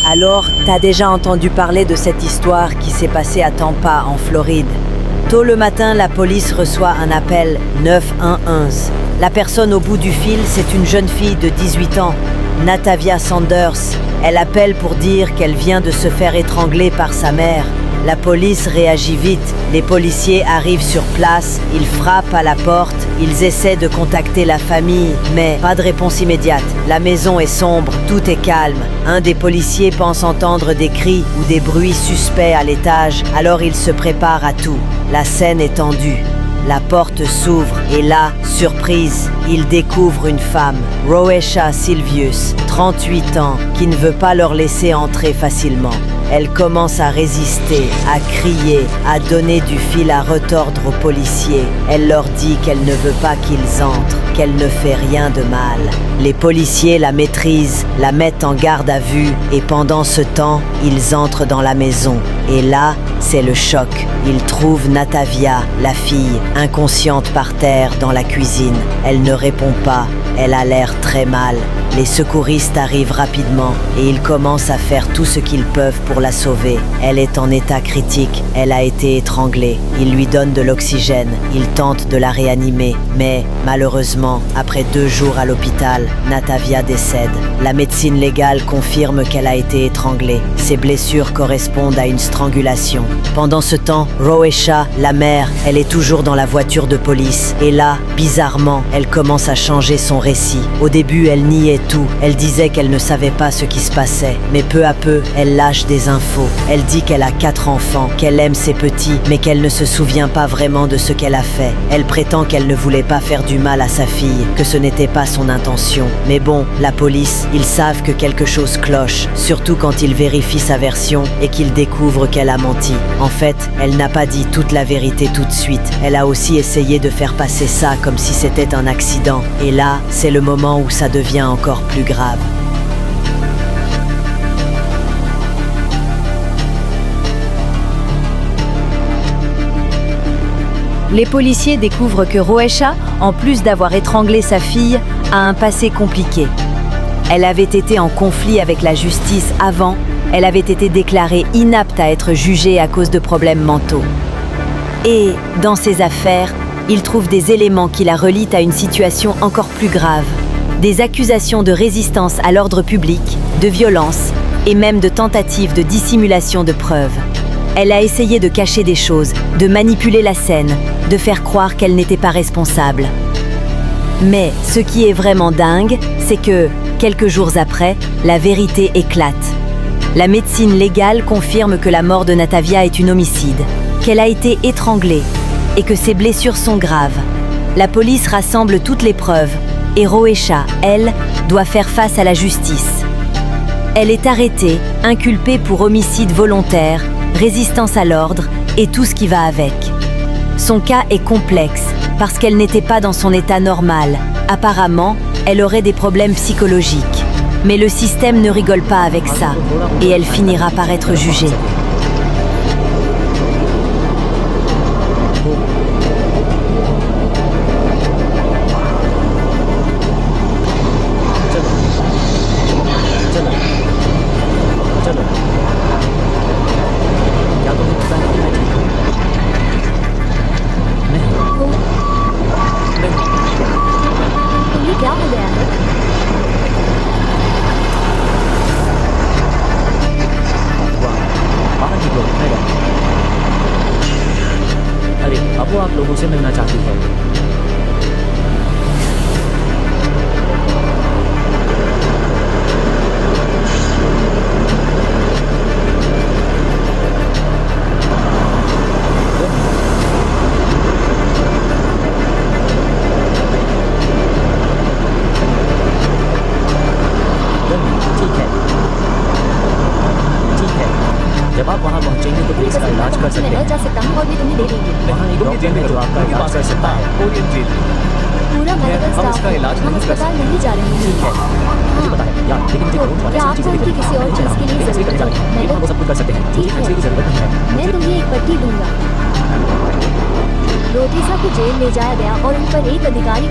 Alors, t'as déjà entendu parler de cette histoire qui s'est passée à Tampa, en Floride. Tôt le matin, la police reçoit un appel 911. La personne au bout du fil, c'est une jeune fille de 18 ans, Natavia Sanders. Elle appelle pour dire qu'elle vient de se faire étrangler par sa mère. La police réagit vite. Les policiers arrivent sur place, ils frappent à la porte, ils essaient de contacter la famille, mais pas de réponse immédiate. La maison est sombre, tout est calme. Un des policiers pense entendre des cris ou des bruits suspects à l'étage, alors il se prépare à tout. La scène est tendue. La porte s'ouvre et là, surprise, il découvre une femme, Roesha Silvius, 38 ans, qui ne veut pas leur laisser entrer facilement. Elle commence à résister, à crier, à donner du fil à retordre aux policiers. Elle leur dit qu'elle ne veut pas qu'ils entrent, qu'elle ne fait rien de mal. Les policiers la maîtrisent, la mettent en garde à vue et pendant ce temps, ils entrent dans la maison. Et là, c'est le choc. Ils trouvent Natavia, la fille, inconsciente par terre dans la cuisine. Elle ne répond pas, elle a l'air très mal. Les secouristes arrivent rapidement et ils commencent à faire tout ce qu'ils peuvent pour la sauver. Elle est en état critique, elle a été étranglée. Ils lui donnent de l'oxygène, ils tentent de la réanimer. Mais malheureusement, après 2 jours à l'hôpital, Natavia décède. La médecine légale confirme qu'elle a été étranglée. Ses blessures correspondent à une strangulation. Pendant ce temps, Roesha, la mère, elle est toujours dans la voiture de police. Et là, bizarrement, elle commence à changer son récit. Au début, elle niait tout. Elle disait qu'elle ne savait pas ce qui se passait. Mais peu à peu, elle lâche des infos. Elle dit qu'elle a 4 enfants, qu'elle aime ses petits, mais qu'elle ne se souvient pas vraiment de ce qu'elle a fait. Elle prétend qu'elle ne voulait pas faire du mal à sa fille, que ce n'était pas son intention. Mais bon, la police, ils savent que quelque chose cloche, surtout quand ils vérifient sa version et qu'ils découvrent qu'elle a menti. En fait, elle n'a pas dit toute la vérité tout de suite. Elle a aussi essayé de faire passer ça comme si c'était un accident. Et là, c'est le moment où ça devient encore plus grave. Les policiers découvrent que Roesha, en plus d'avoir étranglé sa fille, a un passé compliqué. Elle avait été en conflit avec la justice avant, elle avait été déclarée inapte à être jugée à cause de problèmes mentaux. Et, dans ces affaires, ils trouvent des éléments qui la relient à une situation encore plus grave. Des accusations de résistance à l'ordre public, de violence et même de tentatives de dissimulation de preuves. Elle a essayé de cacher des choses, de manipuler la scène, de faire croire qu'elle n'était pas responsable. Mais ce qui est vraiment dingue, c'est que, quelques jours après, la vérité éclate. La médecine légale confirme que la mort de Natavia est une homicide, qu'elle a été étranglée et que ses blessures sont graves. La police rassemble toutes les preuves et Roesha, elle, doit faire face à la justice. Elle est arrêtée, inculpée pour homicide volontaire, résistance à l'ordre et tout ce qui va avec. Son cas est complexe parce qu'elle n'était pas dans son état normal. Apparemment, elle aurait des problèmes psychologiques. Mais le système ne rigole pas avec ça et elle finira par être jugée. वो आप लोगों से मिलना चाहती है। जब आप वहाँ पहुँचेंगे तो पुलिस का इलाज कर सकते हैं। जा सकता हूँ और मैं तुम्हें दे दूँगी। वहाँ एक डॉक्टर है जो आपका इलाज कर सकता है। पूरा मेडिकल हम स्टाफ इसका इलाज हम नहीं कर अस्पताल सकते। नहीं जा रहे हैं। ठीक है, मुझे पता है यार, लेकिन मुझे रोज वाले क्या सब चीज़ें आपको उनकी किसी और चीज़ के लिए एक्सरे जरूरत कर है? लेकिन हम वो सब कुछ कर सकते हैं। ठीक एक्सरे की जरूरत नहीं है। मैं तुम्हें एक पट्टी दूंगा। रोटेसा को जेल ले जाया गया और उन पर एक अधिकारी का